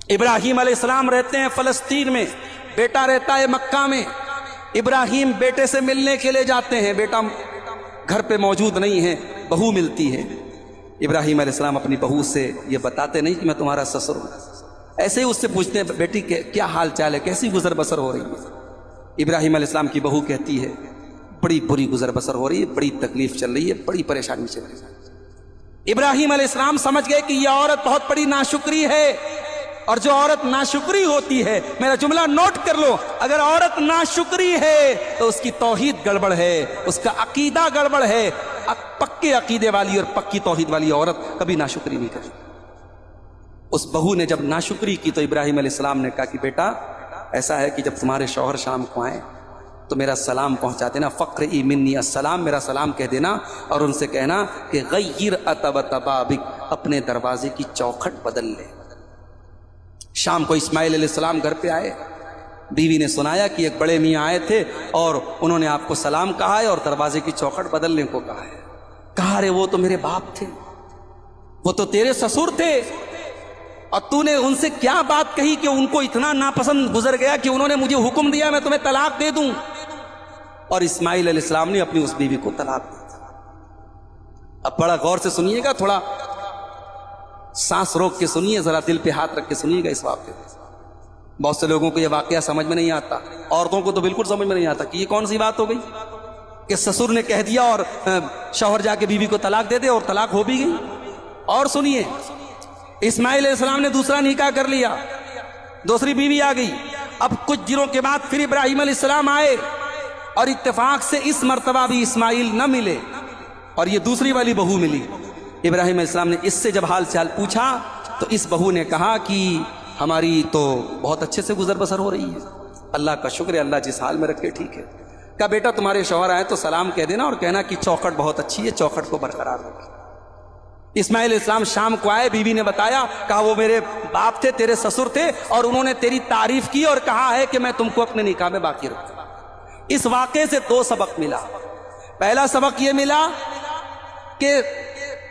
ابراہیم علیہ السلام رہتے ہیں فلسطین میں، بیٹا رہتا ہے مکہ میں۔ ابراہیم بیٹے سے ملنے کے لیے جاتے ہیں، بیٹا گھر پہ موجود نہیں ہے، بہو ملتی ہے۔ ابراہیم علیہ السلام اپنی بہو سے یہ بتاتے نہیں کہ میں تمہارا سسر ہوں، ایسے ہی اس سے پوچھتے ہیں بیٹی کیا حال چال ہے، کیسی گزر بسر ہو رہی ہے۔ ابراہیم علیہ السلام کی بہو کہتی ہے بڑی بری گزر بسر ہو رہی ہے، بڑی تکلیف چل رہی ہے، بڑی پریشانی چل رہی ہے۔ ابراہیم علیہ السلام سمجھ گئے کہ یہ عورت بہت بڑی ناشکری ہے، اور جو عورت ناشکری ہوتی ہے، میرا جملہ نوٹ کر لو، اگر عورت ناشکری ہے تو اس کی توحید گڑبڑ ہے، اس کا عقیدہ گڑبڑ ہے۔ پکے عقیدے والی اور پکی توحید والی عورت کبھی ناشکری نہیں کرتی۔ اس بہو نے جب ناشکری کی تو ابراہیم علیہ السلام نے کہا کہ بیٹا ایسا ہے کہ جب تمہارے شوہر شام کو آئیں تو میرا سلام پہنچا دینا، فقرئی منی السلام، میرا سلام کہہ دینا، اور ان سے کہنا کہ غیر اتبت بابک، اپنے دروازے کی چوکھٹ بدل لے۔ شام کو اسماعیل علیہ السلام گھر پہ آئے، بیوی نے سنایا کہ ایک بڑے میاں آئے تھے اور انہوں نے آپ کو سلام کہا ہے اور دروازے کی چوکھٹ بدلنے کو کہا ہے۔ کہا رے وہ تو میرے باپ تھے، وہ تو تیرے سسر تھے، اور تو نے ان سے کیا بات کہی کہ ان کو اتنا ناپسند گزر گیا کہ انہوں نے مجھے حکم دیا میں تمہیں طلاق دے دوں۔ اور اسماعیل علیہ السلام نے اپنی اس بیوی کو طلاق دی۔ اب بڑا غور سے سنیے گا، تھوڑا سانس روک کے سنیے، ذرا دل پہ ہاتھ رکھ کے سنیے گا اس واقعے کو۔ بہت سے لوگوں کو یہ واقعہ سمجھ میں نہیں آتا، عورتوں کو تو بالکل سمجھ میں نہیں آتا کہ یہ کون سی بات ہو گئی کہ سسر نے کہہ دیا اور شوہر جا کے بیوی کو طلاق دے دے، اور طلاق ہو بھی گئی۔ اور سنیے، اسماعیل علیہ السلام نے دوسرا نکاح کر لیا، دوسری بیوی آ گئی۔ اب کچھ دنوں کے بعد پھر ابراہیم علیہ السلام آئے، اور اتفاق سے اس مرتبہ بھی اسماعیل نہ ملے اور یہ دوسری والی بہو ملی۔ ابراہیم علیہ السلام نے اس سے جب حال چال پوچھا تو اس بہو نے کہا کہ ہماری تو بہت اچھے سے گزر بسر ہو رہی ہے، اللہ کا شکر ہے، اللہ جس حال میں رکھے ٹھیک ہے۔ کہا بیٹا تمہارے شوہر آئے تو سلام کہہ دینا اور کہنا کہ چوکھٹ بہت اچھی ہے، چوکھٹ کو برقرار رکھے۔ اسماعیل علیہ السلام شام کو آئے، بیوی نے بتایا، کہا وہ میرے باپ تھے، تیرے سسر تھے، اور انہوں نے تیری تعریف کی اور کہا ہے کہ میں تم کو اپنے نکاح میں باقی رکھوں۔ اس واقعے سے دو سبق ملا۔ پہلا سبق یہ ملا کہ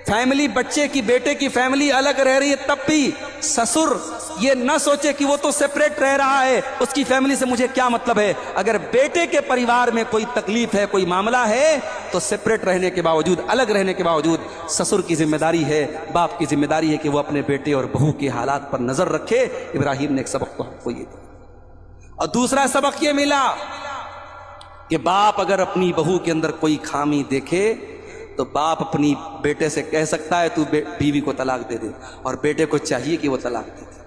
فیملی، بچے کی، بیٹے کی فیملی الگ رہ رہی ہے، تب بھی سسر یہ نہ سوچے کہ وہ تو سپریٹ رہ رہا ہے، اس کی فیملی سے مجھے کیا مطلب ہے۔ اگر بیٹے کے پریوار میں کوئی تکلیف ہے، کوئی معاملہ ہے، تو سپریٹ رہنے کے باوجود، الگ رہنے کے باوجود سسر کی ذمہ داری ہے، باپ کی ذمہ داری ہے کہ وہ اپنے بیٹے اور بہو کے حالات پر نظر رکھے۔ ابراہیم نے ایک سبق تو ہم کو یہ دیا، اور دوسرا سبق یہ ملا کہ باپ اگر اپنی بہو کے اندر کوئی خامی دیکھے تو باپ اپنی بیٹے سے کہہ سکتا ہے تو بیوی کو طلاق دے دے، اور بیٹے کو چاہیے کہ وہ طلاق دے دے۔